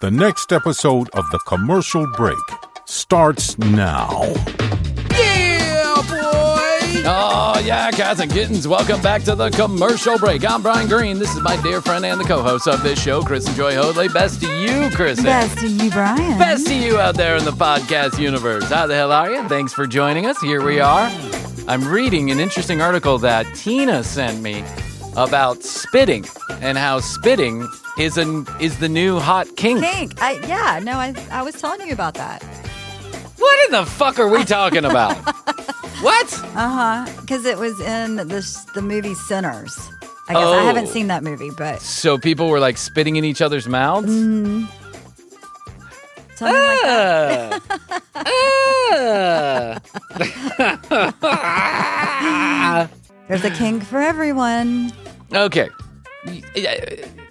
The next episode of The Commercial Break starts now. Yeah, boy! Oh, yeah, cats and kittens. Welcome back to The Commercial Break. I'm Bryan Green. This is my dear friend and the co-host of this show, Chris and Joy Hoadley. Best to you, Chris. Best to you, Bryan. Best to you out there in the podcast universe. How the hell are you? Thanks for joining us. Here we are. I'm reading an interesting article that Tina sent me about spitting and how spitting is the new hot kink. I was telling you about that. What in the fuck are we talking about? What? Because it was in the movie Sinners. I guess I haven't seen that movie, but So people were like spitting in each other's mouths? something like that. There's a kink for everyone. Okay.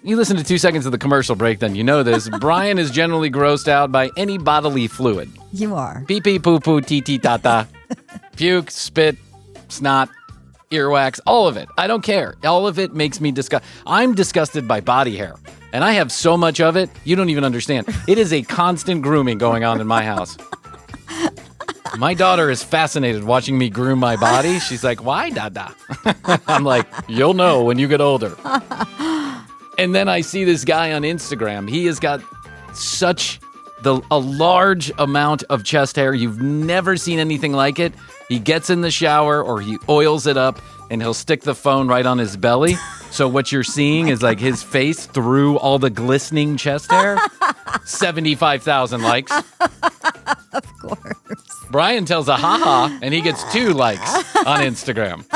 You listen to 2 seconds of the commercial break, then you know this. Bryan is generally grossed out by any bodily fluid. You are. Pee pee, poo poo, tee tee, ta ta. Puke, spit, snot, earwax, all of it. I don't care. All of it makes me disgusted. I'm disgusted by body hair. And I have so much of it, you don't even understand. It is a constant grooming going on in my house. My daughter is fascinated watching me groom my body. She's like, why, Dada? I'm like, you'll know when you get older. And then I see this guy on Instagram. He has got a large amount of chest hair. You've never seen anything like it. He gets in the shower or he oils it up and he'll stick the phone right on his belly. So what you're seeing is like his face through all the glistening chest hair. 75,000 likes. Of course. Bryan tells a ha-ha, and he gets 2 likes on Instagram.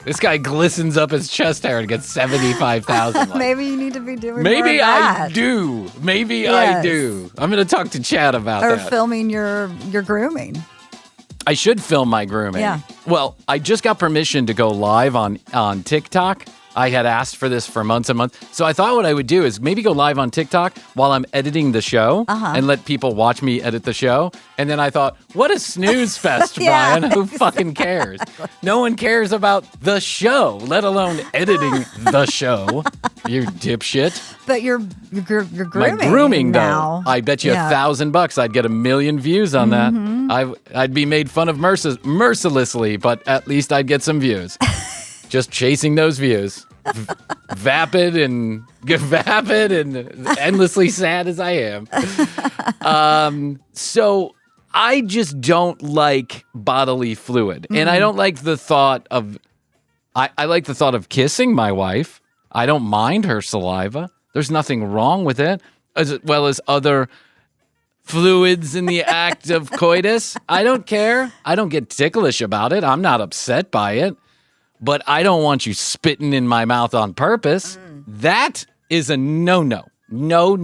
This guy glistens up his chest hair and gets 75,000 likes. Maybe you need to be doing more Maybe of I that. do. Maybe Yes. I do. I'm going to talk to Chad about Or that. filming your grooming. I should film my grooming. Yeah. Well, I just got permission to go live on TikTok. I had asked for this for months and months. So I thought what I would do is maybe go live on TikTok while I'm editing the show and let people watch me edit the show. And then I thought, what a snooze fest, Yeah, Bryan. Who fucking cares? No one cares about the show, let alone editing the show. You dipshit. But you're grooming. My grooming, now. though, I bet you $1,000 I'd get 1 million views on that. I'd be made fun of mercilessly, but at least I'd get some views. Just chasing those views. Vapid and endlessly sad as I am. So I just don't like bodily fluid. And I don't like the thought of, I like the thought of kissing my wife. I don't mind her saliva. There's nothing wrong with it. As well as other fluids in the act of coitus. I don't care. I don't get ticklish about it. I'm not upset by it. But I don't want you spitting in my mouth on purpose. That is a no-no. No.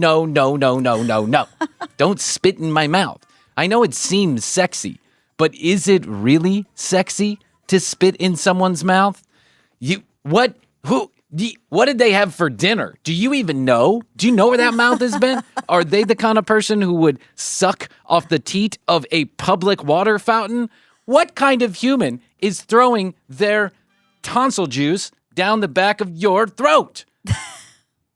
Don't spit in my mouth. I know it seems sexy, but is it really sexy to spit in someone's mouth? What did they have for dinner? Do you even know? Do you know where that mouth has been? Are they the kind of person who would suck off the teat of a public water fountain? What kind of human is throwing their tonsil juice down the back of your throat?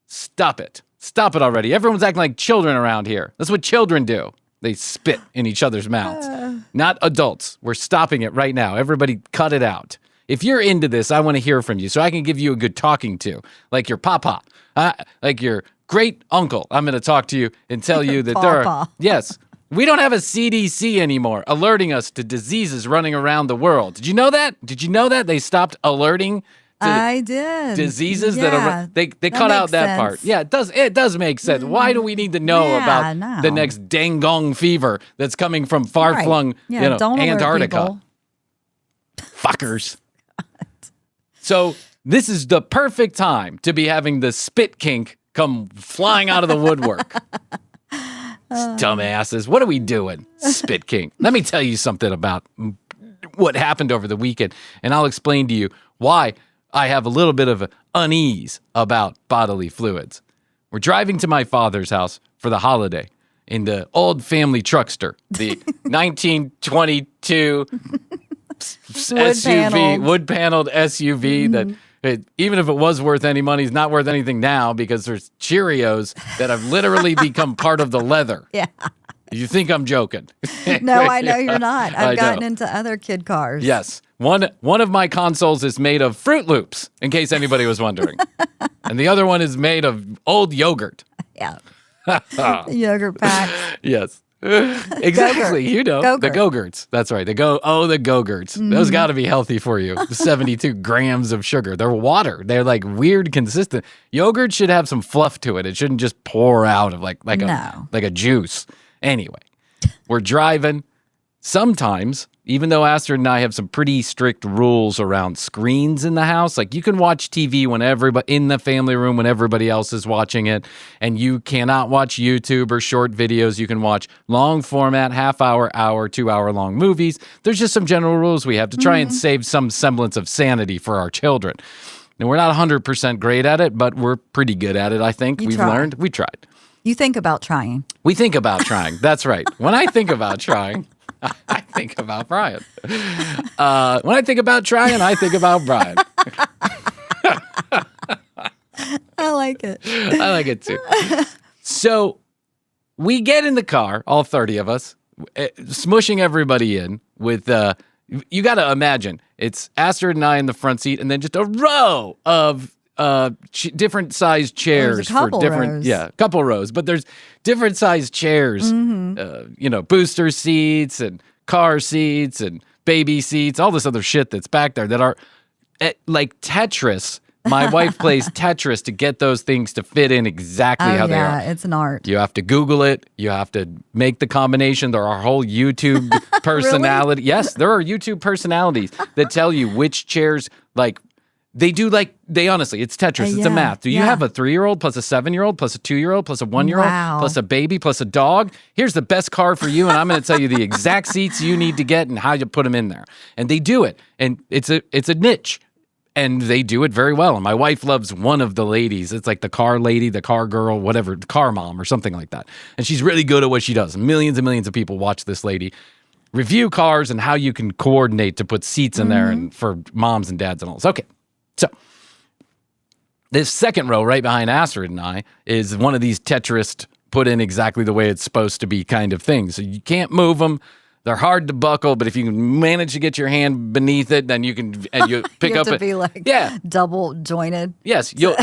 Stop it. Stop it already. Everyone's acting like children around here. That's what children do. They spit in each other's mouths. Not adults. We're stopping it right now. Everybody cut it out. If you're into this, I want to hear from you so I can give you a good talking to, like your papa, like your great uncle. I'm going to talk to you and tell you that there are, yes, we don't have a CDC anymore alerting us to diseases running around the world. Did you know that? They stopped alerting I did. diseases that are they cut out that part. Yeah, it does make sense. Why do we need to know about the next dangong fever that's coming from far-flung don't alert Antarctica? people. Fuckers. So this is the perfect time to be having the spit kink come flying out of the woodwork. Dumbasses. What are we doing? Spit kink. Let me tell you something about what happened over the weekend, and I'll explain to you why I have a little bit of unease about bodily fluids. We're driving to my father's house for the holiday in the old family truckster, the 1922 SUV, wood-paneled SUV that Even if it was worth any money, it's not worth anything now because there's Cheerios that have literally become part of the leather. Yeah. You think I'm joking? No, I know you're not. I I've gotten know. into other kid cars. Yes. One of my consoles is made of Fruit Loops, in case anybody was wondering. And the other one is made of old yogurt. Yeah. Yogurt packs. Yes. Exactly. You know, Go-Gurt. the Go-Gurts. That's right. The Go-Gurts. Those got to be healthy for you. 72 grams of sugar. They're water. They're like weird consistent. Yogurt should have some fluff to it. It shouldn't just pour out of like a juice. Anyway, we're driving. Sometimes, even though Astrid and I have some pretty strict rules around screens in the house, like you can watch TV when everybody in the family room when everybody else is watching it, and you cannot watch YouTube or short videos. You can watch long format, half-hour, 2-hour long movies. There's just some general rules we have to try and save some semblance of sanity for our children. And we're not 100% great at it, but we're pretty good at it, I think. We've learned. We tried. You think about trying. We think about trying. That's right. When I think about trying, I think about Bryan. When I think about trying, I think about Bryan. I like it. I like it too. So we get in the car, all 30 of us, smushing everybody in with, you got to imagine, it's Astrid and I in the front seat and then just a row of different sized chairs. There's a couple for different rows. Yeah, a couple rows, but there's different sized chairs, booster seats and car seats and baby seats, all this other shit that's back there that are like Tetris. My wife plays Tetris to get those things to fit in exactly how they are. Yeah, it's an art. You have to Google it. You have to make the combination. There are whole YouTube personality. Really? Yes, there are YouTube personalities that tell you which chairs, like, they honestly, it's Tetris. It's a math. Do you have a 3-year-old plus a 7-year-old plus a 2-year-old plus a 1-year-old Wow. plus a baby plus a dog? Here's the best car for you, and I'm going to tell you the exact seats you need to get and how you put them in there. And they do it, and it's a niche, and they do it very well. And my wife loves one of the ladies. It's like the car lady, the car girl, whatever, the car mom or something like that. And she's really good at what she does. Millions and millions of people watch this lady review cars and how you can coordinate to put seats in there and for moms and dads and all this. Okay. So, this second row right behind Astrid and I is one of these Tetris put in exactly the way it's supposed to be kind of things. So you can't move them. They're hard to buckle, but if you can manage to get your hand beneath it, then you can and you pick you have up to be like double jointed. Yes, you'll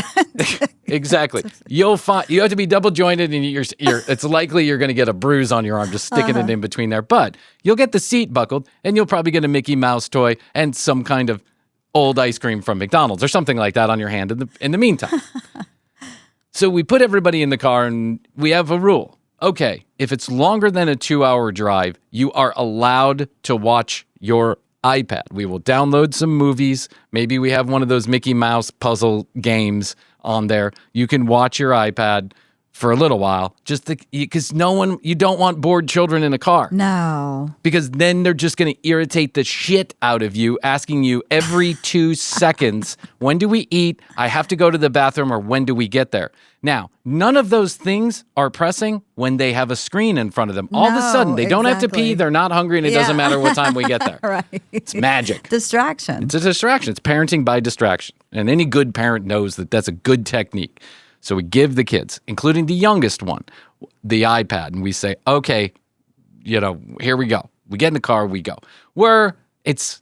exactly. You'll find you have to be double jointed, and you're it's likely you're going to get a bruise on your arm just sticking it in between there. But you'll get the seat buckled, and you'll probably get a Mickey Mouse toy and some kind of old ice cream from McDonald's or something like that on your hand in the meantime. So we put everybody in the car and we have a rule. Okay, if it's longer than a 2-hour drive, you are allowed to watch your iPad. We will download some movies. Maybe we have one of those Mickey Mouse puzzle games on there. You can watch your iPad for a little while, just because you don't want bored children in a car. No. Because then they're just going to irritate the shit out of you, asking you every 2 seconds, when do we eat? I have to go to the bathroom, or when do we get there? Now, none of those things are pressing when they have a screen in front of them. All of a sudden, they don't have to pee, they're not hungry, and it doesn't matter what time we get there. Right. It's magic. Distraction. It's a distraction. It's parenting by distraction. And any good parent knows that that's a good technique. So we give the kids, including the youngest one, the iPad, and we say, okay, here we go. We get in the car, we go. It's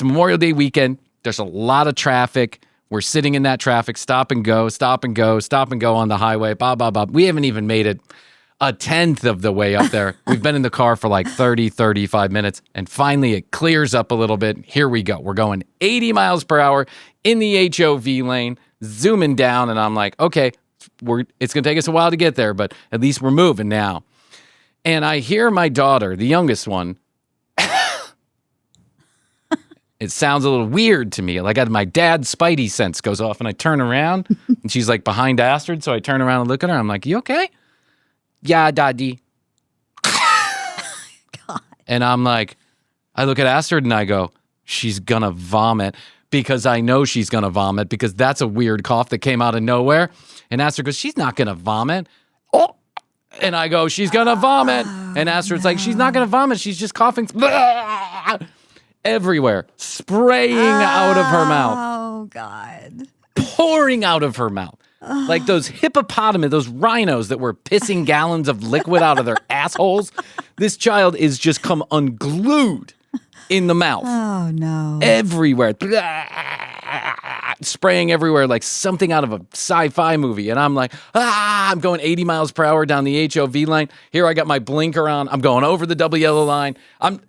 Memorial Day weekend. There's a lot of traffic. We're sitting in that traffic, stop and go, stop and go, stop and go on the highway, blah, blah, blah. We haven't even made it a 10th of the way up there. We've been in the car for like 30, 35 minutes, and finally it clears up a little bit. Here we go. We're going 80 miles per hour in the HOV lane, zooming down, and I'm like, okay, it's going to take us a while to get there, but at least we're moving now. And I hear my daughter, the youngest one, it sounds a little weird to me. Like my dad's spidey sense goes off, and I turn around, and she's like behind Astrid, so I turn around and look at her. I'm like, you okay? Yeah, Daddy. God. And I'm like, I look at Astrid and I go, she's going to vomit, because I know she's going to vomit, because that's a weird cough that came out of nowhere. And Astrid goes, she's not going to vomit. Oh. And I go, she's going to vomit. And Astrid's like, she's not going to vomit. She's just coughing everywhere, spraying out of her mouth. Oh, God. pouring out of her mouth. Like those hippopotamus, those rhinos that were pissing gallons of liquid out of their assholes. This child is just come unglued in the mouth. Oh, no. Everywhere. Spraying everywhere like something out of a sci-fi movie. And I'm like, I'm going 80 miles per hour down the HOV line. Here I got my blinker on. I'm going over the double yellow line. I'm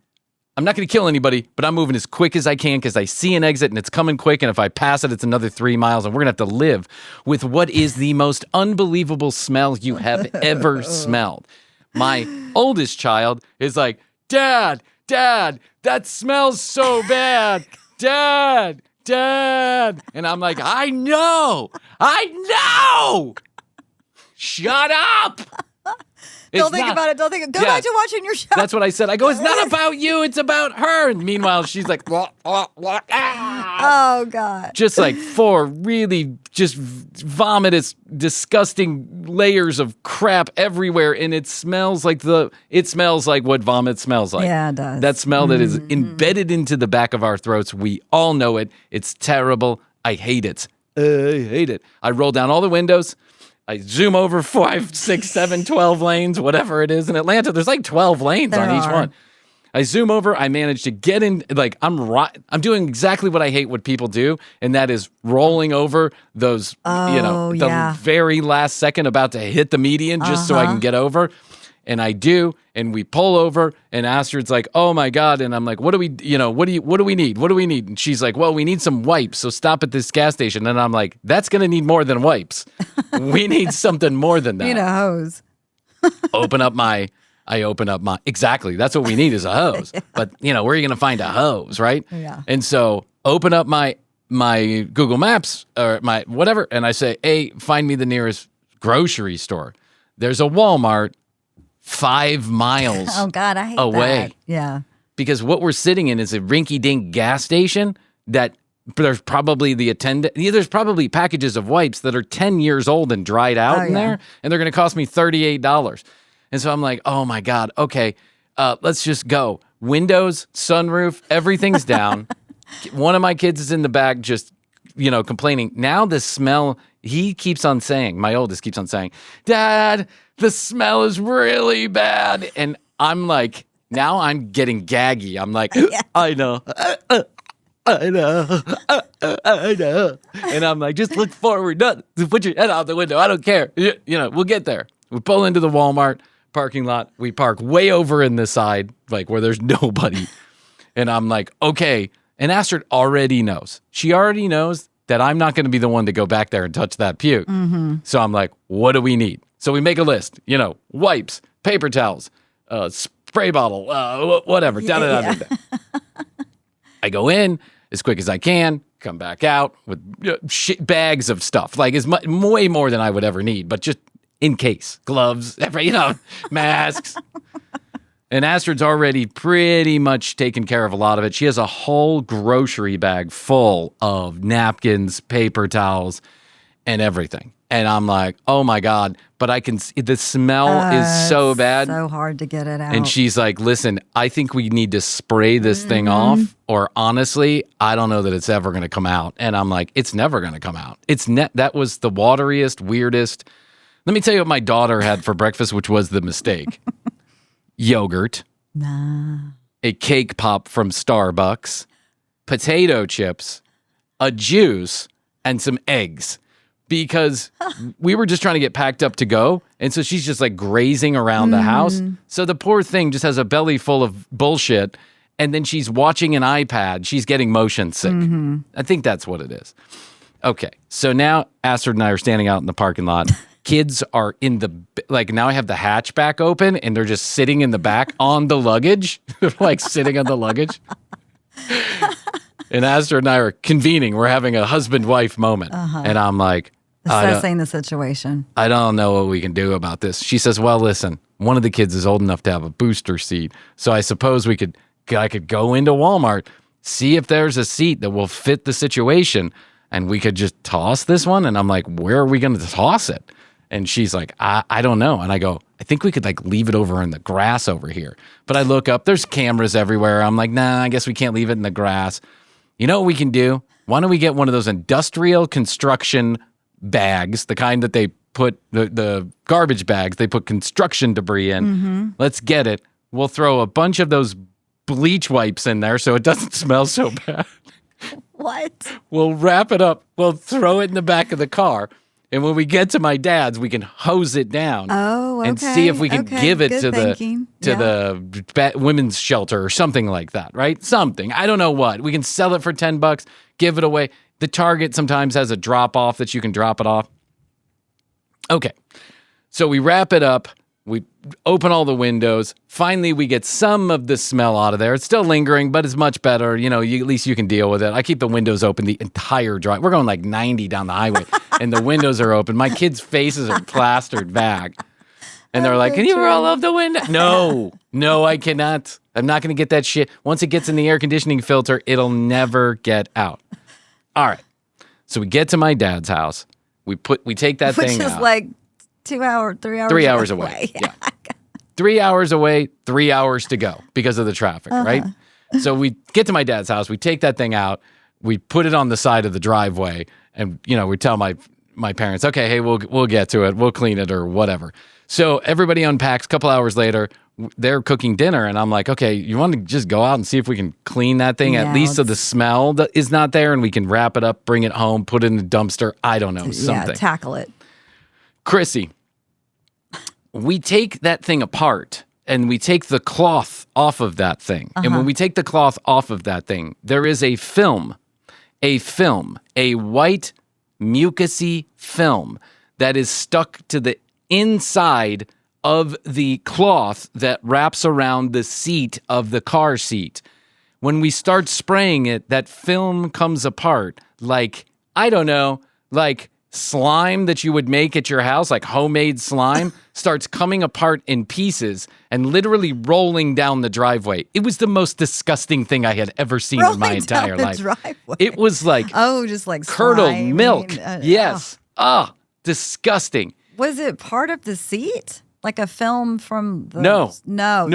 not going to kill anybody, but I'm moving as quick as I can because I see an exit and it's coming quick. And if I pass it, it's another 3 miles. And we're going to have to live with what is the most unbelievable smell you have ever smelled. My oldest child is like, Dad, that smells so bad. Dad. And I'm like, I know. Shut up. Don't think about it. Go back to watching your show. That's what I said. I go, it's not about you. It's about her. And meanwhile, she's like, blah, blah, blah, Oh, God. just like 4 really just vomitous, disgusting layers of crap everywhere. And it smells like what vomit smells like. Yeah, it does. That smell that is embedded into the back of our throats. We all know it. It's terrible. I hate it. I roll down all the windows. I zoom over 5, 6, 7, 12 lanes, whatever it is. In Atlanta, there's like 12 lanes on each one. I zoom over. I manage to get in. Like I'm doing exactly what I hate what people do, and that is rolling over those. The very last second about to hit the median just so I can get over. And I do, and we pull over, and Astrid's like, "Oh my God!" And I'm like, "What do we need? What do we need?" And she's like, "Well, we need some wipes. So stop at this gas station." And I'm like, "That's gonna need more than wipes. We need something more than that." You need a hose. I open up my. Exactly. That's what we need is a hose. Yeah. But where are you gonna find a hose, right? Yeah. And so open up my Google Maps or my whatever, and I say, "Hey, find me the nearest grocery store." There's a Walmart 5 miles oh God, I hate away. That. Yeah. Because what we're sitting in is a rinky-dink gas station that there's probably there's probably packages of wipes that are 10 years old and dried out in there, and they're going to cost me $38. And so I'm like, oh my God, okay, let's just go. Windows, sunroof, everything's down. One of my kids is in the back just, complaining. Now the smell, my oldest keeps on saying, Dad, the smell is really bad. And I'm like, now I'm getting gaggy. I'm like, I know. I know. And I'm like, just look forward. Put your head out the window. I don't care. We'll get there. We pull into the Walmart parking lot. We park way over in the side, like where there's nobody. And I'm like, okay. And Astrid already knows. She already knows that I'm not going to be the one to go back there and touch that puke. Mm-hmm. So I'm like, what do we need? So we make a list, wipes, paper towels, spray bottle, whatever. Yeah. I go in as quick as I can, come back out with bags of stuff, like way more than I would ever need, but just in case. Gloves, masks. And Astrid's already pretty much taken care of a lot of it. She has a whole grocery bag full of napkins, paper towels, and everything. And I'm like, oh my God, but I can see the smell is so bad. So hard to get it out. And she's like, listen, I think we need to spray this thing off, or honestly, I don't know that it's ever going to come out. And I'm like, it's never going to come out. That was the wateriest, weirdest. Let me tell you what my daughter had for breakfast, which was the mistake. Yogurt, a cake pop from Starbucks, potato chips, a juice, and some eggs. Because we were just trying to get packed up to go. And so she's just like grazing around the house. So the poor thing just has a belly full of bullshit. And then she's watching an iPad. She's getting motion sick. Mm-hmm. I think that's what it is. Okay. So now Astrid and I are standing out in the parking lot. Kids are now I have the hatchback open and they're just sitting in the back on the luggage. They're like sitting on the luggage. And Astrid and I are convening. We're having a husband-wife moment. And I'm like, assessing the situation. I don't know what we can do about this. She says, well, listen, one of the kids is old enough to have a booster seat. So I suppose I could go into Walmart, see if there's a seat that will fit the situation, and we could just toss this one. And I'm like, where are we going to toss it? And she's like, I don't know. And I go, I think we could leave it over in the grass over here. But I look up, there's cameras everywhere. I'm like, nah, I guess we can't leave it in the grass. You know what we can do? Why don't we get one of those industrial construction bags, the kind that they put, the garbage bags, they put construction debris in. Mm-hmm. Let's get it. We'll throw a bunch of those bleach wipes in there so it doesn't smell so bad. What? We'll wrap it up. We'll throw it in the back of the car. And when we get to my dad's, we can hose it down and see if we can give it to the women's shelter or something like that, right? Something. I don't know what. We can sell it for $10, give it away. The Target sometimes has a drop-off that you can drop it off. Okay. So we wrap it up. We open all the windows. Finally, we get some of the smell out of there. It's still lingering, but it's much better. You know, at least you can deal with it. I keep the windows open the entire drive. We're going like 90 down the highway, and the windows are open. My kids' faces are plastered back. And they're like, can you roll up the window? No, I cannot. I'm not going to get that shit. Once it gets in the air conditioning filter, it'll never get out. All right. So we get to my dad's house. We take that thing out. Which is like 3 hours 3 hours away. Yeah. 3 hours away, 3 hours to go because of the traffic, right? So we get to my dad's house. We take that thing out. We put it on the side of the driveway. And, you know, we tell my parents, okay, hey, we'll get to it. We'll clean it or whatever. So everybody unpacks. A couple hours later, they're cooking dinner. And I'm like, okay, you want to just go out and see if we can clean that thing at least so the smell is not there and we can wrap it up, bring it home, put it in the dumpster. I don't know, something. Yeah, tackle it. Krissy, we take that thing apart and we take the cloth off of that thing. And when we take the cloth off of that thing, there is a white mucusy film that is stuck to the inside of the cloth that wraps around the seat of the car seat. When we start spraying it, that film comes apart like, I don't know, like slime that you would make at your house, like homemade slime, starts coming apart in pieces and literally rolling down the driveway. It was the most disgusting thing I had ever seen in my entire life. It was like just like curdled slime. milk. Yes. Disgusting. Was it part of the seat? Like a film from the... No.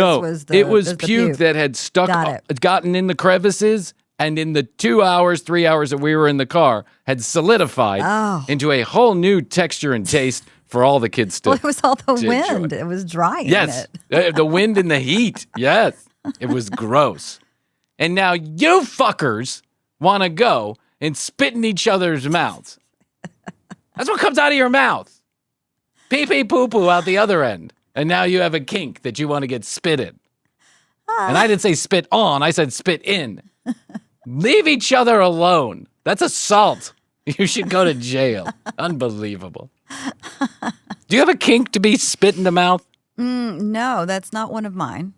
It was puke that had gotten in the crevices, and in the 2 hours, 3 hours that we were in the car, had solidified into a whole new texture and taste for all the kids to... Well, it was all the wind. Enjoy. It was drying Yes. it. The wind and the heat. Yes. It was gross. And now you fuckers want to go and spit in each other's mouths. That's what comes out of your mouth. Pee-pee poo-poo out the other end. And now you have a kink that you want to get spit in. And I didn't say spit on, I said spit in. Leave each other alone. That's assault. You should go to jail. Unbelievable. Do you have a kink to be spit in the mouth? No, that's not one of mine.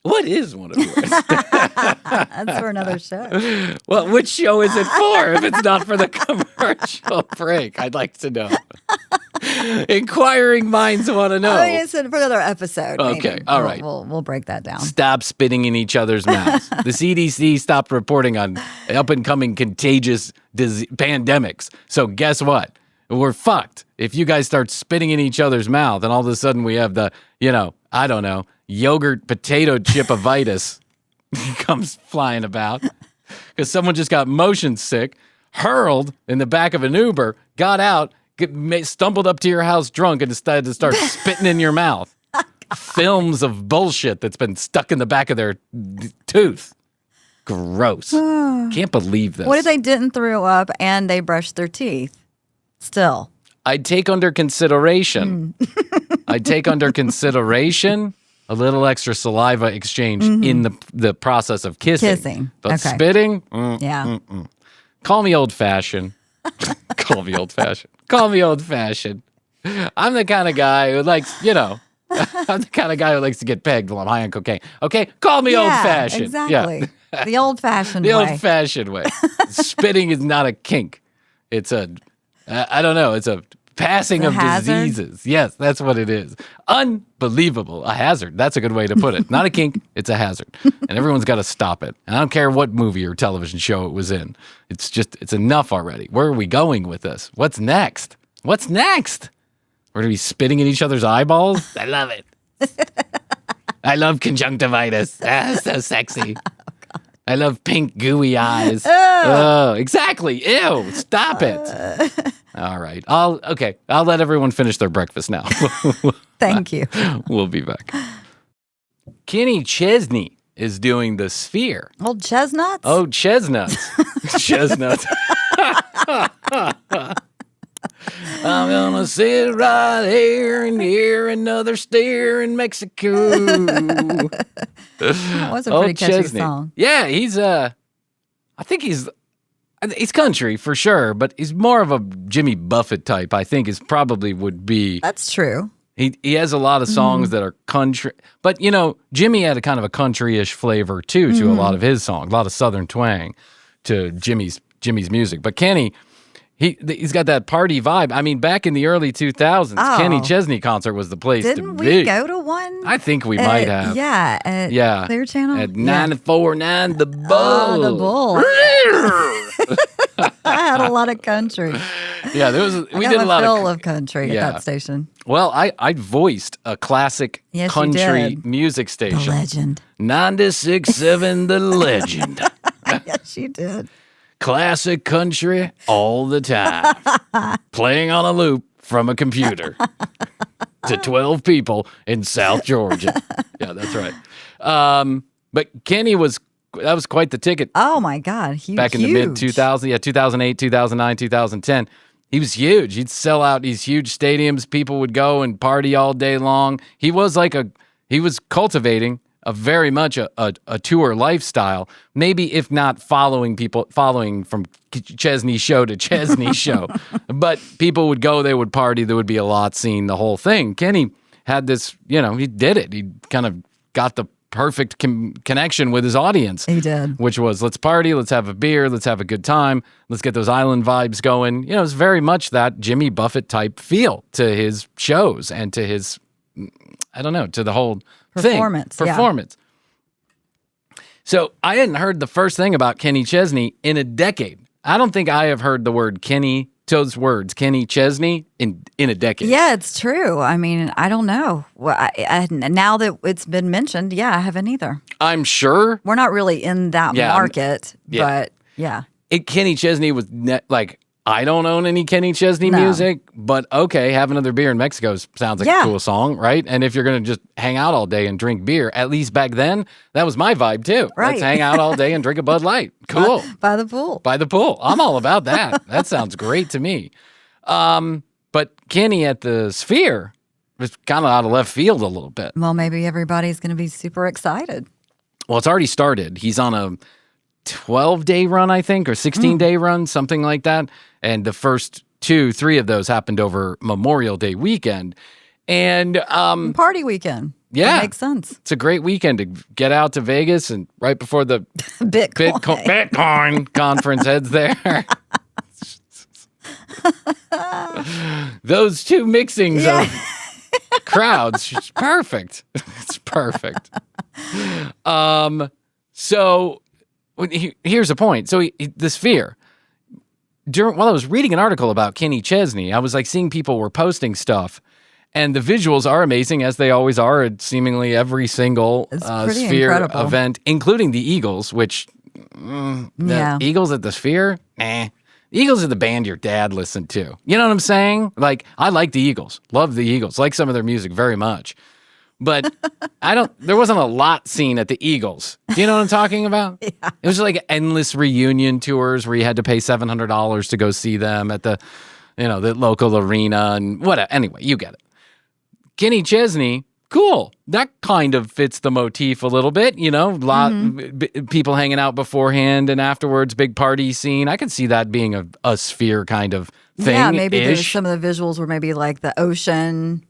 What is one of yours? That's for another show. Well, which show is it for if it's not for the commercial break? I'd like to know. Inquiring minds want to know. I mean, it's for another episode. Okay, maybe. all right. We'll break that down. Stop spitting in each other's mouths. The CDC stopped reporting on up-and-coming contagious pandemics. So guess what? We're fucked. If you guys start spitting in each other's mouth and all of a sudden we have the, I don't know, yogurt potato chipivitis comes flying about because someone just got motion sick, hurled in the back of an Uber, got out, stumbled up to your house drunk and decided to start spitting in your mouth. Films of bullshit that's been stuck in the back of their tooth. Gross. Can't believe this. What if they didn't throw up and they brushed their teeth? Still. I'd take under consideration. A little extra saliva exchange in the process of kissing. But spitting? Call me old-fashioned. Call me old-fashioned. I'm the kind of guy who likes, I'm the kind of guy who likes to get pegged while I'm high on cocaine. Okay? Call me old-fashioned. Exactly. Yeah. The old-fashioned way. The old-fashioned way. Spitting is not a kink. It's I don't know, it's a passing of hazard? Diseases. Yes, that's what it is. Unbelievable. A hazard. That's a good way to put it. Not a kink, it's a hazard. And everyone's got to stop it. And I don't care what movie or television show it was in. It's enough already. Where are we going with this? What's next? We're going to be spitting in each other's eyeballs? I love it. I love conjunctivitis. So sexy. I love pink gooey eyes. Oh, exactly. Ew. Stop it. All right. I'll let everyone finish their breakfast now. Thank you. We'll be back. Kenny Chesney is doing the Sphere. Old chestnuts? Oh, chestnuts. Chestnuts. I'm gonna sit right here and hear another steer in Mexico. That was a pretty catchy Chesney. song. Yeah, I think he's country for sure, but he's more of a Jimmy Buffett type. I think would be. That's true. He has a lot of songs that are country, but Jimmy had a kind of a country-ish flavor too to a lot of his songs, a lot of Southern twang to Jimmy's music. But Kenny, he's got that party vibe. I mean, back in the early 2000s, Kenny Chesney concert was the place to be. Didn't we go to one? I think we might have. Yeah, at Clear Channel. At 94.9 The Bull. Oh, The Bull. I had a lot of country. Yeah, we did a lot of country at that station. Well, I voiced a classic country music station. The Legend. 96.7 The Legend. Yes, you did. Classic country all the time. Playing on a loop from a computer to 12 people in South Georgia. Yeah, that's right. But Kenny that was quite the ticket. Oh my God, huge. Back in the mid 2000s, 2008, 2009, 2010. He was huge. He'd sell out these huge stadiums. People would go and party all day long. He was cultivating very much a tour lifestyle. Maybe if not following from Chesney show to Chesney show, but people would go, they would party, there would be a lot seen, the whole thing. Kenny had this, he did it. He kind of got the perfect connection with his audience. He did. Which was, let's party, let's have a beer, let's have a good time, let's get those island vibes going. It's very much that Jimmy Buffett type feel to his shows and to his, to the whole performance. So I hadn't heard the first thing about Kenny Chesney in a decade. I don't think I have heard the word Kenny Chesney in a decade. Yeah, it's true. I mean, I don't know. Well, now that it's been mentioned, I haven't either. I'm sure. We're not really in that market, but yeah. Kenny Chesney was I don't own any Kenny Chesney music, but okay, have another beer in Mexico sounds like a cool song, right? And if you're going to just hang out all day and drink beer, at least back then, that was my vibe too. Right. Let's hang out all day and drink a Bud Light. Cool. By the pool. By the pool. I'm all about that. That sounds great to me. But Kenny at the Sphere was kind of out of left field a little bit. Well, maybe everybody's going to be super excited. Well, it's already started. He's on a 12-day run, I think, or 16-day run, something like that. And the first 2-3 of those happened over Memorial Day weekend. And party weekend. Yeah. That makes sense. It's a great weekend to get out to Vegas and right before the Bitcoin conference heads there. Those two mixings of crowds, it's perfect. It's perfect. So here's a point. So the Sphere. While I was reading an article about Kenny Chesney, I was seeing people were posting stuff, and the visuals are amazing as they always are at seemingly every single Sphere incredible event, including the Eagles. Which the Eagles at the Sphere, The Eagles are the band your dad listened to. You know what I'm saying? I like the Eagles, love the Eagles, like some of their music very much. But there wasn't a lot seen at the Eagles. Do you know what I'm talking about? Yeah. It was endless reunion tours where you had to pay $700 to go see them at the local arena and whatever. Anyway, you get it. Kenny Chesney, cool. That kind of fits the motif a little bit, people hanging out beforehand and afterwards, big party scene. I could see that being a Sphere kind of thing. Yeah, maybe some of the visuals were maybe the ocean.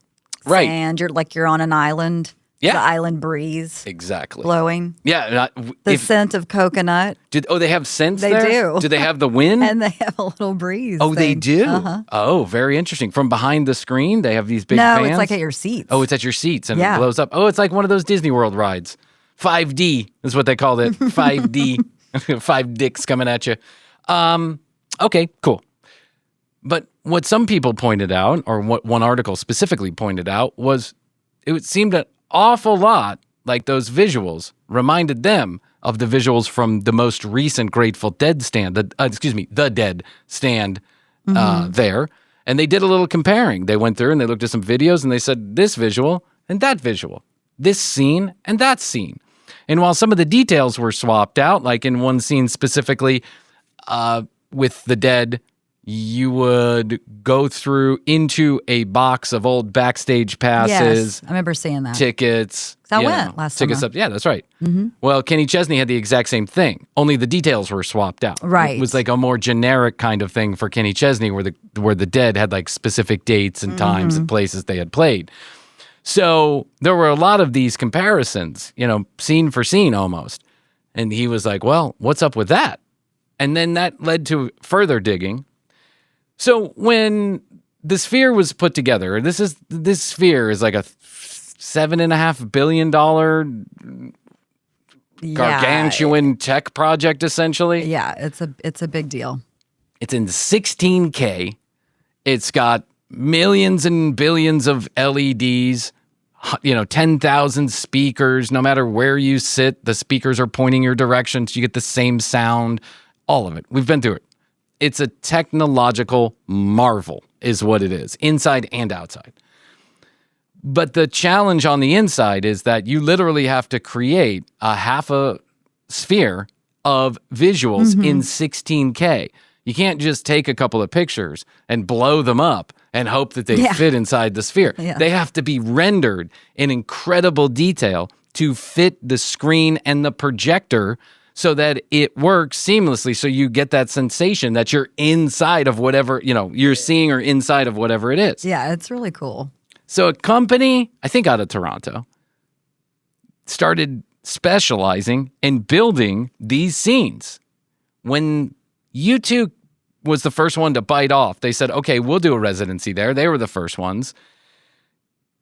Right. And you're on an island. Yeah. The island breeze. Exactly. Blowing. Yeah. The scent of coconut. They have scents they there? They do. Do they have the wind? And they have a little breeze. Oh, they do? Uh-huh. Oh, very interesting. From behind the screen, they have these big fans? No, it's at your seats. Oh, it's at your seats and it blows up. Oh, it's like one of those Disney World rides. 5D is what they called it. 5D. 5 dicks coming at you. Okay, cool. But what some people pointed out, or what one article specifically pointed out, was it seemed an awful lot like those visuals reminded them of the visuals from the most recent Grateful Dead stand, the Dead stand there. And they did a little comparing. They went through and they looked at some videos and they said this visual and that visual, this scene and that scene. And while some of the details were swapped out, like in one scene specifically with the Dead, you would go through into a box of old backstage passes. Yes, I remember seeing that. Tickets. I went last tickets summer. Up. Yeah, that's right. Well, Kenny Chesney had the exact same thing, only the details were swapped out. Right. It was like a more generic kind of thing for Kenny Chesney where the Dead had like specific dates and times and places they had played. So there were a lot of these comparisons, scene for scene almost. And he was like, well, what's up with that? And then that led to further digging. So when the Sphere was put together, this Sphere is like a $7.5 billion gargantuan tech project, essentially. Yeah, it's a big deal. It's in 16K. It's got millions and billions of LEDs, 10,000 speakers. No matter where you sit, the speakers are pointing your direction, so you get the same sound. All of it. We've been through it. It's a technological marvel is what it is, inside and outside. But the challenge on the inside is that you literally have to create a half a sphere of visuals in 16K. You can't just take a couple of pictures and blow them up and hope that they fit inside the sphere. Yeah. They have to be rendered in incredible detail to fit the screen and the projector so that it works seamlessly, so you get that sensation that you're inside of whatever, you're seeing or inside of whatever it is. Yeah, it's really cool. So a company, I think out of Toronto, started specializing in building these scenes. When U2 was the first one to bite off, they said, okay, we'll do a residency there. They were the first ones.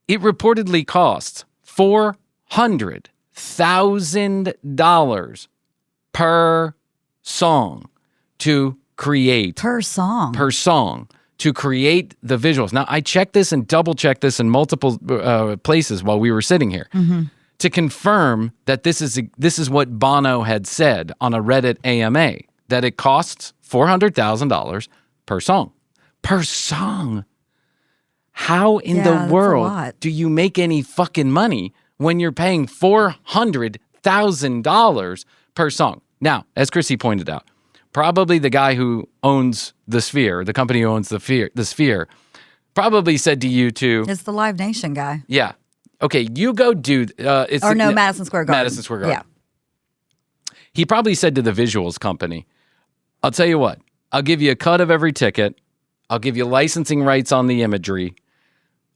It reportedly costs $400,000 per song to create. Per song to create the visuals. Now, I checked this and double-checked this in multiple places while we were sitting here to confirm that this is what Bono had said on a Reddit AMA, that it costs $400,000 per song. Per song. How in the world do you make any fucking money when you're paying $400,000 per song? Now, as Krissy pointed out, probably the guy who owns the Sphere, the company who owns the Sphere, probably said to you two, it's the Live Nation guy. Yeah. Okay, you go do... Madison Square Garden. Madison Square Garden. Yeah. He probably said to the visuals company, I'll tell you what, I'll give you a cut of every ticket. I'll give you licensing rights on the imagery.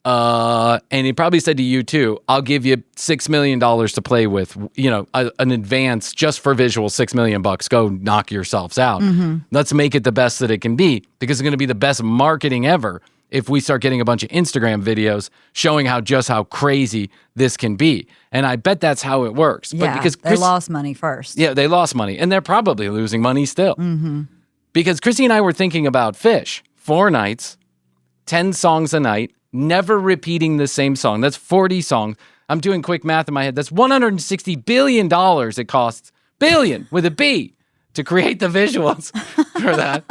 And he probably said to you too, I'll give you $6 million to play with, an advance just for visual, $6 million. Go knock yourselves out. Let's make it the best that it can be, because it's going to be the best marketing ever if we start getting a bunch of Instagram videos showing how crazy this can be. And I bet that's how it works. Yeah, but because they lost money first. Yeah, they lost money. And they're probably losing money still. Because Krissy and I were thinking about Fish. 4 nights, 10 songs a night, never repeating the same song. That's 40 songs. I'm doing quick math in my head. That's $160 billion it costs, billion with a B, to create the visuals for that.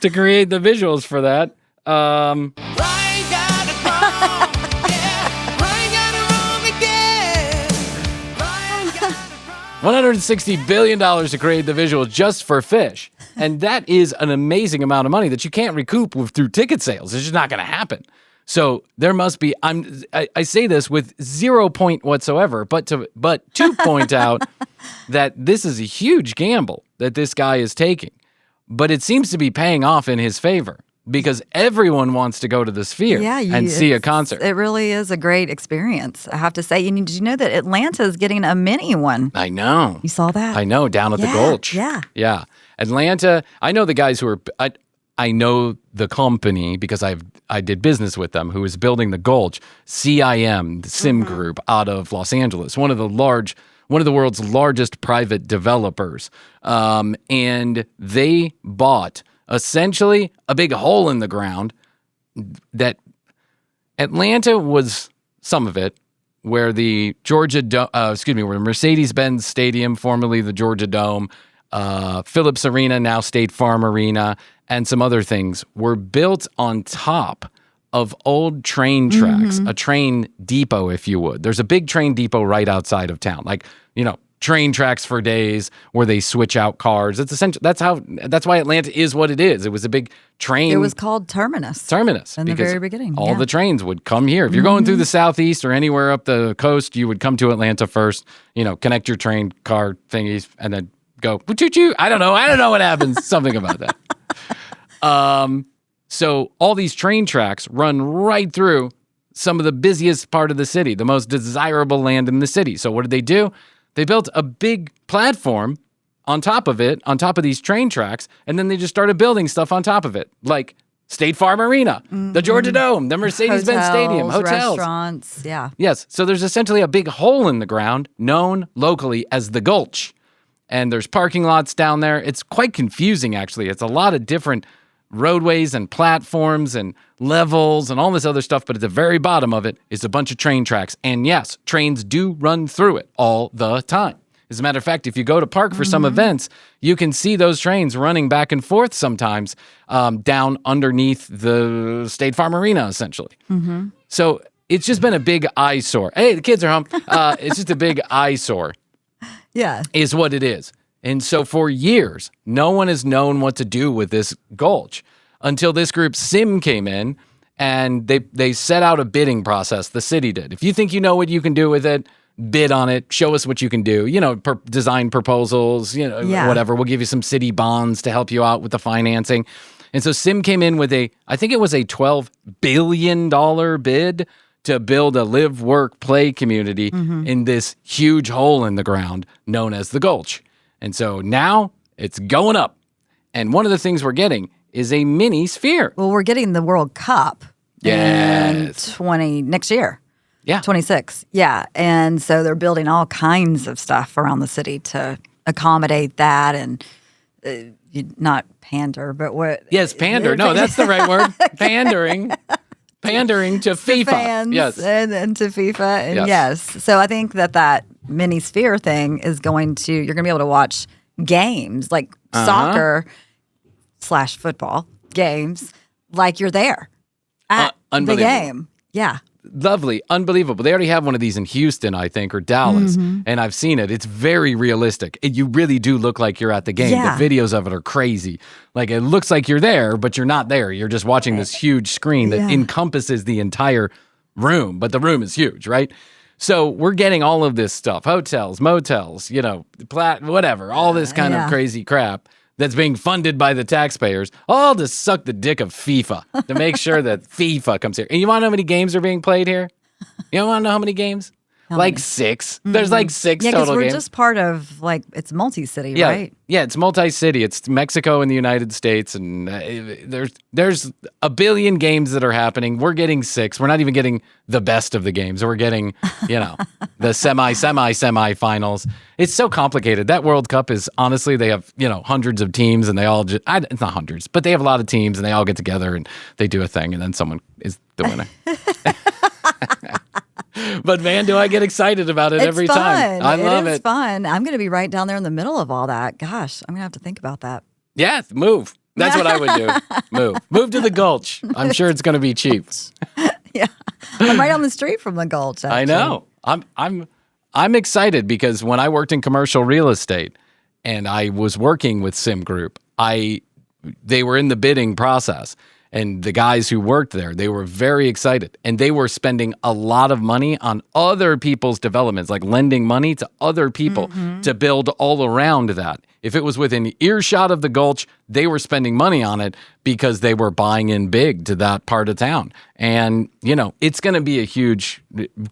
To create the visuals for that. Bryan got it wrong. Yeah, Bryan got it wrong again. Bryan got it wrong. $160 billion to create the visual just for Fish. And that is an amazing amount of money that you can't recoup through ticket sales. It's just not going to happen. So there must be, I say this with 0 point whatsoever, but to point out that this is a huge gamble that this guy is taking. But it seems to be paying off in his favor, because everyone wants to go to the Sphere and see a concert. It really is a great experience, I have to say. Did you know that Atlanta is getting a mini one? I know. You saw that? I know, down at the Gulch. Yeah. Yeah. Atlanta, I know the guys who are, I know the company because I did business with them, who is building the Gulch, CIM, the Sim Group out of Los Angeles, one of the world's largest private developers. And they bought essentially a big hole in the ground that Atlanta was some of it, where the where Mercedes-Benz Stadium, formerly the Georgia Dome, Phillips Arena, now State Farm Arena, and some other things were built on top of old train tracks, a train depot, if you would. There's a big train depot right outside of town, like, train tracks for days where they switch out cars. It's essentially that's why Atlanta is what it is. It was a big train. It was called Terminus. In the very beginning. All the trains would come here. If you're going through the southeast or anywhere up the coast, you would come to Atlanta first. Connect your train car thingies and then go choo choo. I don't know what happens. Something about that. So all these train tracks run right through some of the busiest part of the city, the most desirable land in the city. So what did they do? They built a big platform on top of these train tracks, and then they just started building stuff on top of it, like State Farm Arena, the Georgia Dome, the Mercedes-Benz Stadium, hotels. Restaurants, yeah. Yes, so there's essentially a big hole in the ground known locally as the Gulch, and there's parking lots down there. It's quite confusing, actually. It's a lot of different roadways and platforms and levels and all this other stuff, but at the very bottom of it is a bunch of train tracks. And yes, trains do run through it all the time. As a matter of fact, if you go to park for some events, you can see those trains running back and forth sometimes down underneath the State Farm Arena, essentially. So it's just been a big eyesore. Hey, the kids are home. It's just a big eyesore. Yeah. Is what it is. And so for years, no one has known what to do with this gulch until this group Sim came in and they set out a bidding process. The city did. If you think you know what you can do with it, bid on it. Show us what you can do. Design proposals, whatever. We'll give you some city bonds to help you out with the financing. And so Sim came in with I think it was a $12 billion bid to build a live, work, play community in this huge hole in the ground known as the Gulch. And so now it's going up. And one of the things we're getting is a mini sphere. Well, we're getting the World Cup in next year. Yeah. 26. Yeah. And so they're building all kinds of stuff around the city to accommodate that and not pander, but what? Yes, pander. No, that's the right word. Pandering. Pandering to FIFA. Fans, yes. And to FIFA. And yes. So I think that mini sphere thing is you're going to be able to watch games like soccer / football games like you're there at the game. Yeah. Lovely. Unbelievable. They already have one of these in Houston, I think, or Dallas. And I've seen it. It's very realistic. You really do look like you're at the game. Yeah. The videos of it are crazy. Like, it looks like you're there, but you're not there. You're just watching this huge screen that encompasses the entire room. But the room is huge, right? So we're getting all of this stuff. Hotels, motels, whatever. All this kind of crazy crap that's being funded by the taxpayers, all to suck the dick of FIFA, to make sure that FIFA comes here. And you want to know how many games are being played here? You don't want to know how many games? Like 6. There's like 6 total games. Yeah, because we're just part of, it's multi-city, right? Yeah, it's multi-city. It's Mexico and the United States, and there's a billion games that are happening. We're getting 6. We're not even getting the best of the games. We're getting, the semi-finals. It's so complicated. That World Cup is, honestly, they have, hundreds of teams, and they all just, it's not hundreds, but they have a lot of teams, and they all get together, and they do a thing, and then someone is the winner. But man, do I get excited about it every time. I love it. It's fun. I'm going to be right down there in the middle of all that. Gosh, I'm going to have to think about that. Yeah, move. That's what I would do. Move to the Gulch. I'm sure it's going to be cheap. Yeah. I'm right on the street from the Gulch, actually. I know. I'm excited because when I worked in commercial real estate and I was working with Sim Group, they were in the bidding process. And the guys who worked there, they were very excited. And they were spending a lot of money on other people's developments, like lending money to other people to build all around that. If it was within earshot of the Gulch, they were spending money on it because they were buying in big to that part of town. And, it's going to be a huge,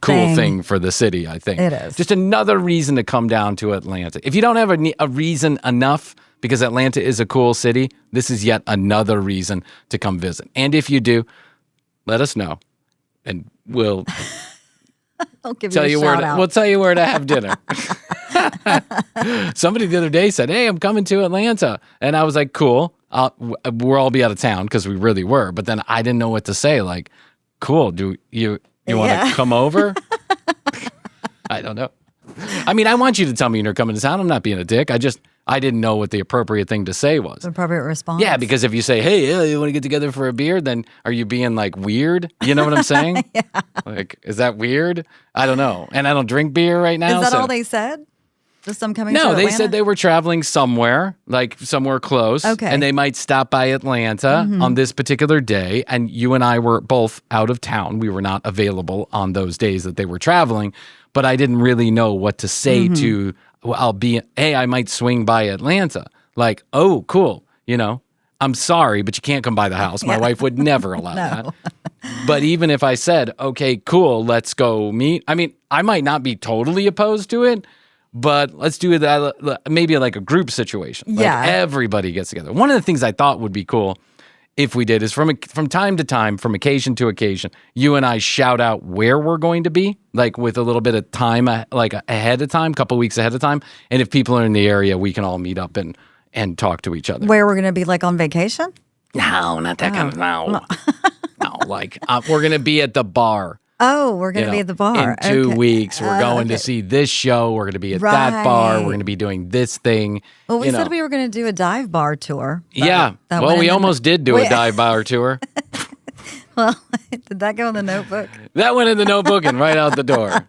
cool thing for the city, I think. It is. Just another reason to come down to Atlanta. If you don't have a reason enough, because Atlanta is a cool city, this is yet another reason to come visit. And if you do, let us know, and we'll tell you where to have dinner. Somebody the other day said, "Hey, I'm coming to Atlanta," and I was like, "Cool, we'll all be out of town," because we really were. But then I didn't know what to say. Like, "Cool, do you want to come over?" I don't know. I mean, I want you to tell me when you're coming to town. I'm not being a dick. I didn't know what the appropriate thing to say was. The appropriate response. Yeah, because if you say, hey, yeah, you want to get together for a beer, then are you being like weird? You know what I'm saying? Yeah. Like, is that weird? I don't know. And I don't drink beer right now. Is that all they said? Just them coming to No, Atlanta? they said they were traveling somewhere, like somewhere close. Okay. And they might stop by Atlanta on this particular day. And you and I were both out of town. We were not available on those days that they were traveling. But I didn't really know what to say to, well, hey, I might swing by Atlanta. Like, oh, cool. You know, I'm sorry, but you can't come by the house. My wife would never allow that. But even if I said, okay, cool, let's go meet. I mean, I might not be totally opposed to it, but let's do that maybe like a group situation. Like everybody gets together. One of the things I thought would be cool if we did is from time to time, from occasion to occasion, you and I shout out where we're going to be, like with a little bit of time, like ahead of time, couple weeks ahead of time. And if people are in the area, we can all meet up and talk to each other. Where we're going to be, like on vacation? No, not that kind of, no, like we're going to be at the bar. Oh, we're going to be at the bar. In 2 weeks, we're going to see this show. We're going to be at that bar. We're going to be doing this thing. Well, we said we were going to do a dive bar tour. Yeah. Well, we almost did do a dive bar tour. Well, did that go in the notebook? That went in the notebook and right out the door.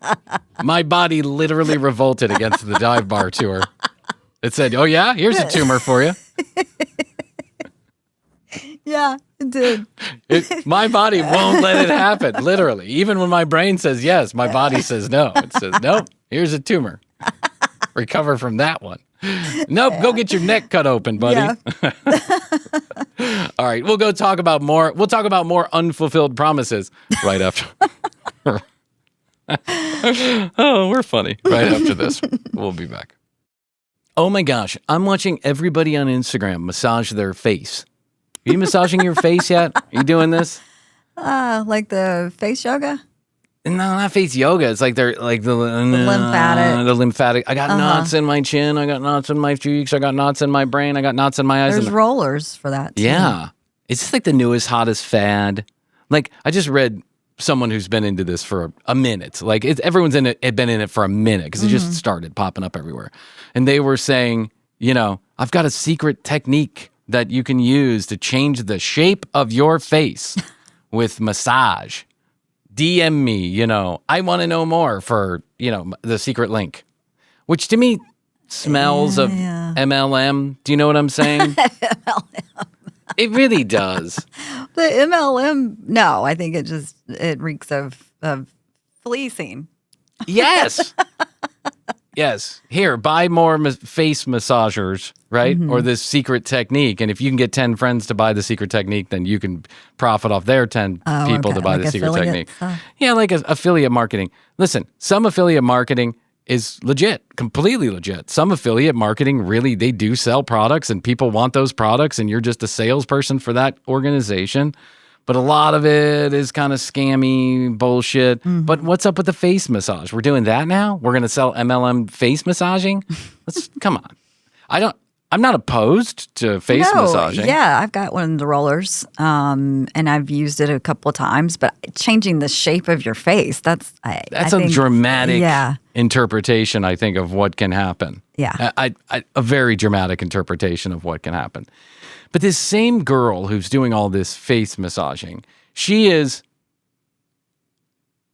My body literally revolted against the dive bar tour. It said, oh, yeah, here's a tumor for you. Yeah, it did. My body won't let it happen, literally. Even when my brain says yes, my body says no. It says, nope, here's a tumor. Recover from that one. Nope, go get your neck cut open, buddy. Yeah. All right, we'll talk about more unfulfilled promises right after. Oh, we're funny. Right after this. We'll be back. Oh my gosh, I'm watching everybody on Instagram massage their face. Are you massaging your face yet? Are you doing this? Like the face yoga? No, not face yoga. It's like they're like the lymphatic. The lymphatic. I got knots in my chin. I got knots in my cheeks. I got knots in my brain. I got knots in my eyes. There's rollers for that too. Yeah. It's just like the newest, hottest fad. Like I just read someone who's been into this for a minute. Like everyone's been in it for a minute because it just started popping up everywhere. And they were saying, you know, I've got a secret technique that you can use to change the shape of your face with massage. DM me, you know, I want to know more for, you know, the secret link, which to me smells of MLM. Do you know what I'm saying? MLM. It really does. The MLM, no, I think it reeks of fleecing. Yes. Yes. Here, buy more face massagers, right? Or this secret technique. And if you can get 10 friends to buy the secret technique, then you can profit off their 10 people to buy the secret technique. Yeah, like affiliate marketing. Listen, some affiliate marketing is legit, completely legit. Some affiliate marketing really, they do sell products and people want those products and you're just a salesperson for that organization. But a lot of it is kind of scammy bullshit. But what's up with the face massage? We're doing that now? We're going to sell MLM face massaging? Come on. I'm not opposed to face massaging. Yeah, I've got one of the rollers, and I've used it a couple of times. But changing the shape of your face, that's a dramatic interpretation, I think, of what can happen. Yeah. A very dramatic interpretation of what can happen. But this same girl who's doing all this face massaging, I'm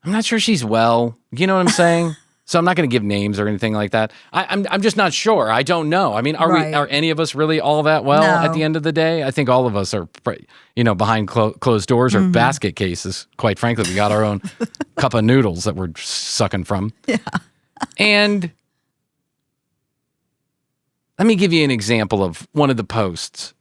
not sure she's well. You know what I'm saying? So I'm not going to give names or anything like that. I'm just not sure. I don't know. I mean, are any of us really all that well at the end of the day? I think all of us are, behind closed doors or basket cases. Quite frankly, we got our own cup of noodles that we're sucking from. Yeah. And let me give you an example of one of the posts.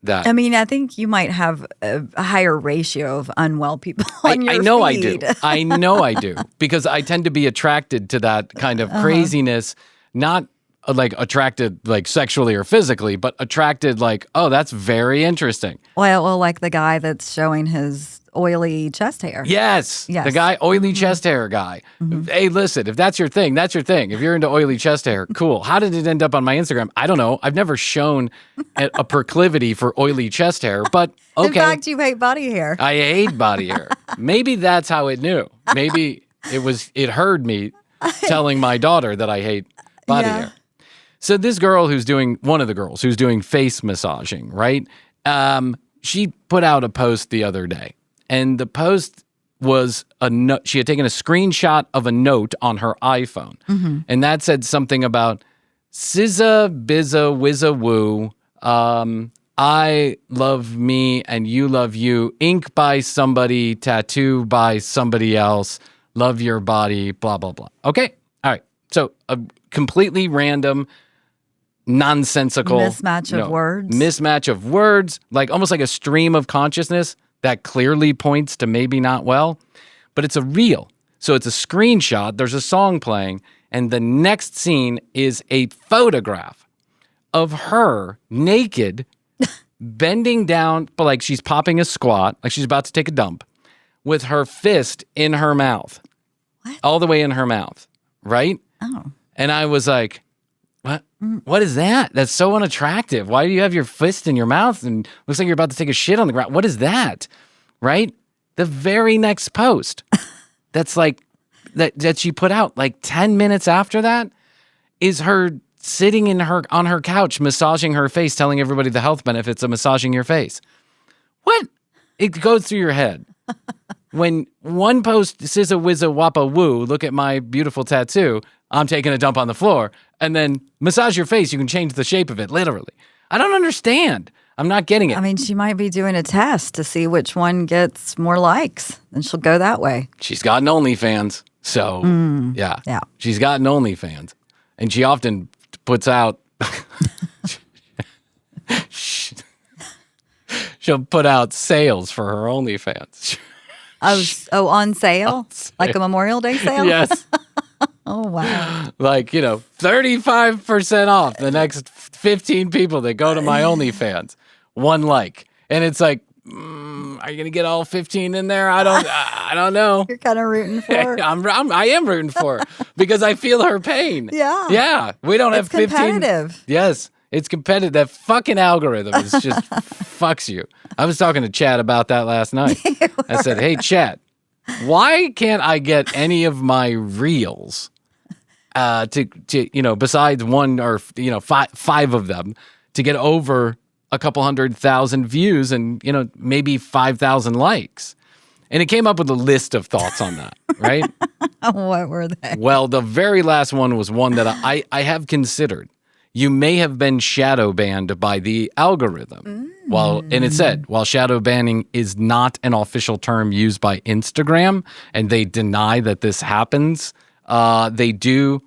I mean, I think you might have a higher ratio of unwell people on your I know feed. I do. I know I do. Because I tend to be attracted to that kind of craziness, not like attracted like sexually or physically, but attracted like, oh, that's very interesting. Well, like the guy that's showing his oily chest hair. Yes. The guy, oily chest hair guy. Hey, listen, if that's your thing, that's your thing. If you're into oily chest hair, cool. How did it end up on my Instagram? I don't know. I've never shown a proclivity for oily chest hair, but okay. In fact, you hate body hair. I hate body hair. Maybe that's how it knew. Maybe it heard me telling my daughter that I hate body hair. So this girl one of the girls who's doing face massaging, right? She put out a post the other day, and the post was a note. She had taken a screenshot of a note on her iPhone, and that said something about "Sizza bizza wizza woo. I love me and you love you. Ink by somebody, tattoo by somebody else. Love your body. Blah blah blah." Okay, all right. So a completely random, nonsensical mismatch of words, like almost like a stream of consciousness that clearly points to maybe not well, but it's a reel. So it's a screenshot. There's a song playing, and the next scene is a photograph of her naked, bending down, but like she's popping a squat, like she's about to take a dump, with her fist in her mouth. What? All the way in her mouth, right? Oh. And I was like, what? What is that? That's so unattractive. Why do you have your fist in your mouth and looks like you're about to take a shit on the ground? What is that? Right? The very next post that's like that she put out like 10 minutes after that is her sitting on her couch, massaging her face, telling everybody the health benefits of massaging your face. What? It goes through your head. When one post says a whizza wappa woo, look at my beautiful tattoo, I'm taking a dump on the floor, and then massage your face, you can change the shape of it, literally. I don't understand. I'm not getting it. I mean, she might be doing a test to see which one gets more likes, and she'll go that way. She's got an OnlyFans, so yeah. She's got an OnlyFans, and she often puts out... She'll put out sales for her OnlyFans. On sale? Like a Memorial Day sale? Yes. Oh, wow. Like, 35% off the next 15 people that go to my OnlyFans. One like. And it's like, are you going to get all 15 in there? I don't know. You're kind of rooting for her. I am rooting for her because I feel her pain. Yeah. Yeah. We don't have 15. Competitive. Yes. It's competitive. That fucking algorithm is just fucks you. I was talking to Chad about that last night. I said, "Hey, Chad, why can't I get any of my reels to besides one or five of them to get over a couple 100,000 views and maybe 5,000 likes?" And it came up with a list of thoughts on that, right? What were they? Well, the very last one was one that I have considered. You may have been shadow banned by the algorithm. And it said, while shadow banning is not an official term used by Instagram, and they deny that this happens, they do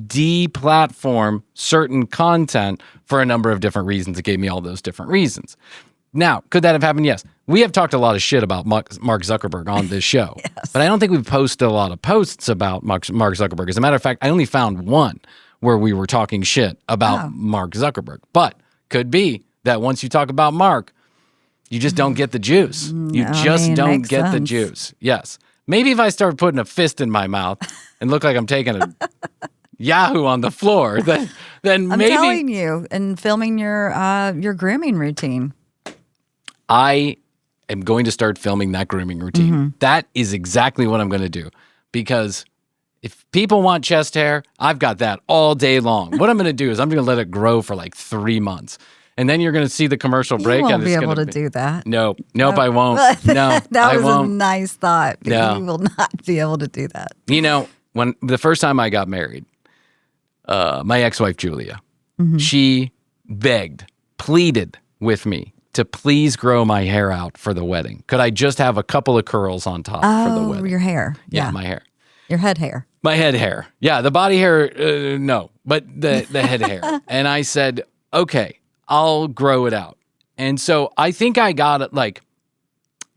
deplatform certain content for a number of different reasons. It gave me all those different reasons. Now, could that have happened? Yes. We have talked a lot of shit about Mark Zuckerberg on this show, yes. But I don't think we've posted a lot of posts about Mark Zuckerberg. As a matter of fact, I only found one where we were talking shit about Mark Zuckerberg. But could be that once you talk about Mark, you just don't get the juice. You don't get the juice. Yes. Maybe if I start putting a fist in my mouth and look like I'm taking a Yahoo on the floor, then maybe... I'm telling you, and filming your grooming routine. I am going to start filming that grooming routine. Mm-hmm. That is exactly what I'm going to do. Because... if people want chest hair, I've got that all day long. What I'm going to do is I'm going to let it grow for like 3 months. And then you're going to see the commercial break. You won't and be able to do that. Nope, I won't. No, that was I won't. a nice thought. No. You will not be able to do that. When the first time I got married, my ex-wife, Julia, she pleaded with me to please grow my hair out for the wedding. Could I just have a couple of curls on top for the wedding? Your hair. Yeah, my hair. Your head hair. My head hair. Yeah, the body hair, no, but the head hair. And I said, okay, I'll grow it out. And so I think I got it like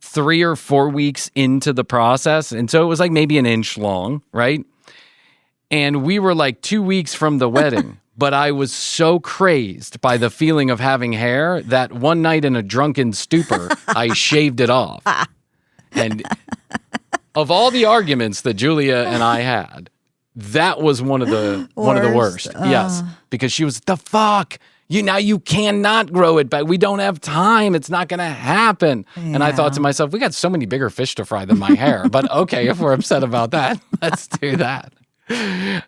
3 or 4 weeks into the process. And so it was like maybe an inch long, right? And we were like 2 weeks from the wedding. But I was so crazed by the feeling of having hair that one night in a drunken stupor, I shaved it off. And... of all the arguments that Julia and I had, that was one of the worst. Yes, because she was, the fuck? You cannot grow it back. We don't have time. It's not going to happen. Yeah. And I thought to myself, we got so many bigger fish to fry than my hair. But okay, if we're upset about that, let's do that. I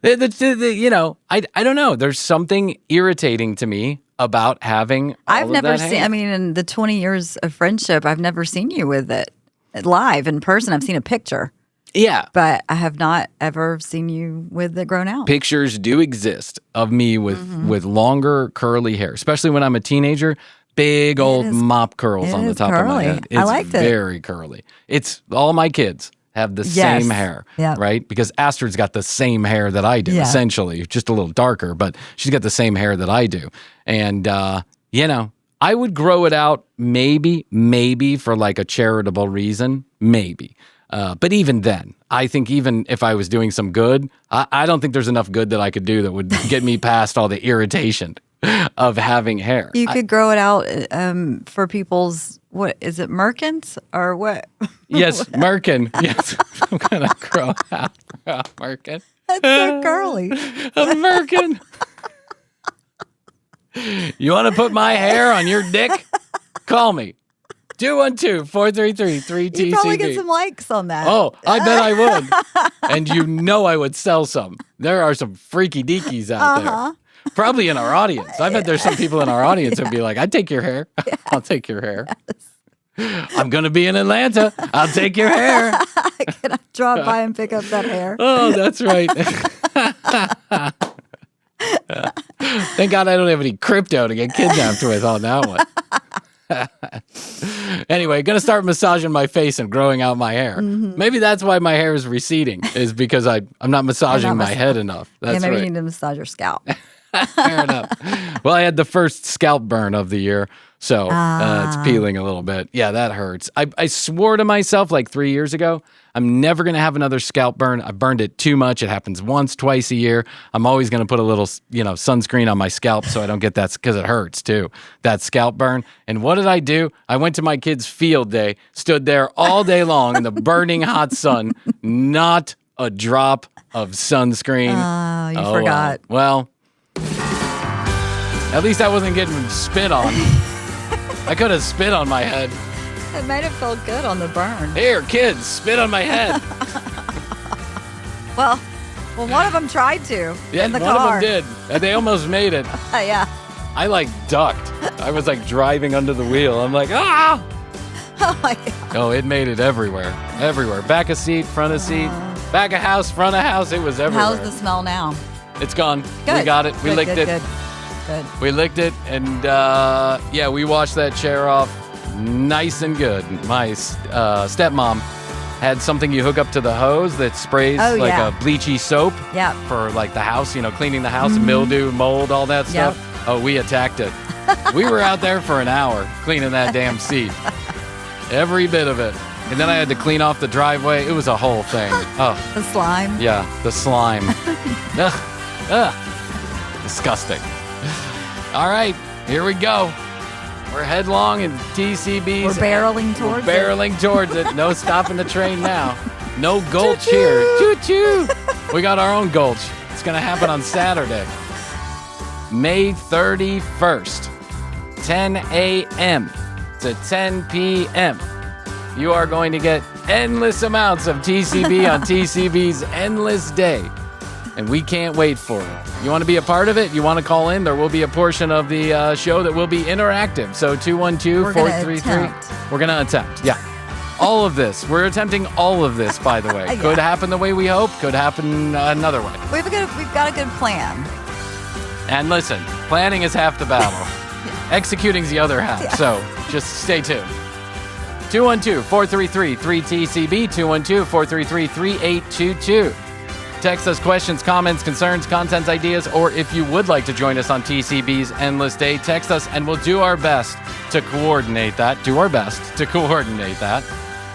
don't know. There's something irritating to me about having I've all never of that seen, hair. I mean, in the 20 years of friendship, I've never seen you with it live in person. I've seen a picture, Yeah. but I have not ever seen you with it grown out. Pictures do exist of me with longer curly hair, especially when I'm a teenager. Big old mop curls on the is top of my curly. head. I It's liked it. very curly. It's all my kids have the Yes. same hair, Yep. right? Because Astrid's got the same hair that I do, Yeah. essentially, just a little darker, but she's got the same hair that I do. And, I would grow it out maybe for like a charitable reason, maybe. But even then, I think even if I was doing some good, I don't think there's enough good that I could do that would get me past all the irritation of having hair. You could grow it out for people's, what is it, merkins or what? Yes, Merkin. Yes, I'm going to grow out a Merkin. That's so curly. A Merkin. You want to put my hair on your dick? Call me. 212-433-3TCB. You probably get some likes on that. Oh, I bet I would. And I would sell some. There are some freaky deekies out there. Probably in our audience. I bet there's some people in our audience who'd be like, I'd take your hair. I'll take your hair. I'm going to be in Atlanta. I'll take your hair. Can I drop by and pick up that hair? Oh, that's right. Thank God I don't have any crypto to get kidnapped with on that one. Anyway, gonna start massaging my face and growing out my hair. Maybe that's why my hair is receding, is because I'm not massaging my head enough. That's maybe right. you need to massage your scalp. Fair enough. Well, I had the first scalp burn of the year, so it's peeling a little bit. Yeah, that hurts. I swore to myself like 3 years ago, I'm never going to have another scalp burn. I burned it too much. It happens once, twice a year. I'm always going to put a little, sunscreen on my scalp so I don't get that, because it hurts too, that scalp burn. And what did I do? I went to my kid's field day, stood there all day long in the burning hot sun, not a drop of sunscreen. Oh, you forgot. Well, at least I wasn't getting spit on. I could have spit on my head. It might have felt good on the burn. Here, kids, spit on my head. Well, one of them tried to Yeah, in the one car. of them did. And they almost made it. Yeah. I ducked. I was driving under the wheel. I'm like, ah! Oh my God. Oh, it made it everywhere. Everywhere. Back of seat, front of seat, back of house, front of house. It was everywhere. How's the smell now? It's gone. Good. We got it. We Good, licked good, it. Good. We licked it. And we washed that chair off nice and good. My stepmom had something you hook up to the hose that sprays Oh, yeah. a bleachy soap Yep. for the house, cleaning the house, mildew, mold, all that stuff. Oh, we attacked it. We were out there for an hour cleaning that damn seat. Every bit of it. And then I had to clean off the driveway. It was a whole thing. Oh, The slime. yeah, the slime. Ugh. Ugh. Disgusting. All right, here we go. We're headlong in TCB's. We're barreling towards barreling towards it. No stopping the train now. No gulch here. Choo-choo. We got our own gulch. It's going to happen on Saturday, May 31st, 10 a.m. to 10 p.m. You are going to get endless amounts of TCB on TCB's Endless Day. And we can't wait for it. You want to be a part of it? You want to call in? There will be a portion of the show that will be interactive. So 212-433. We're going to attempt. Yeah. All of this. We're attempting all of this, by the way. Yeah. Could happen the way we hope. Could happen another way. We've got a good plan. And listen, planning is half the battle. Executing's the other half. Yeah. So just stay tuned. 212-433-3TCB. 212-433-3822. Text us questions, comments, concerns, content ideas, or if you would like to join us on TCB's Endless Day, text us and we'll do our best to coordinate that.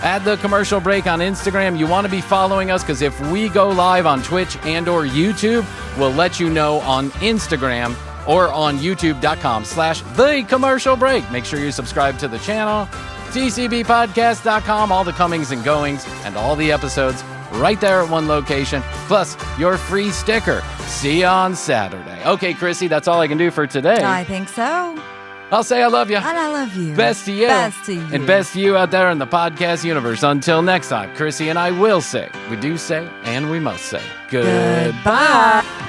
Add the commercial break on Instagram. You want to be following us because if we go live on Twitch and or YouTube, we'll let you know on Instagram or on youtube.com/thecommercialbreak. Make sure you subscribe to the channel, tcbpodcast.com, all the comings and goings and all the episodes right there at one location, plus your free sticker. See you on Saturday. Okay, Krissy, that's all I can do for today. I think so. I'll say I love you. And I love you. Best to you. Best to you. And best to you out there in the podcast universe. Until next time, Krissy and I will say, we do say, and we must say, goodbye. Goodbye.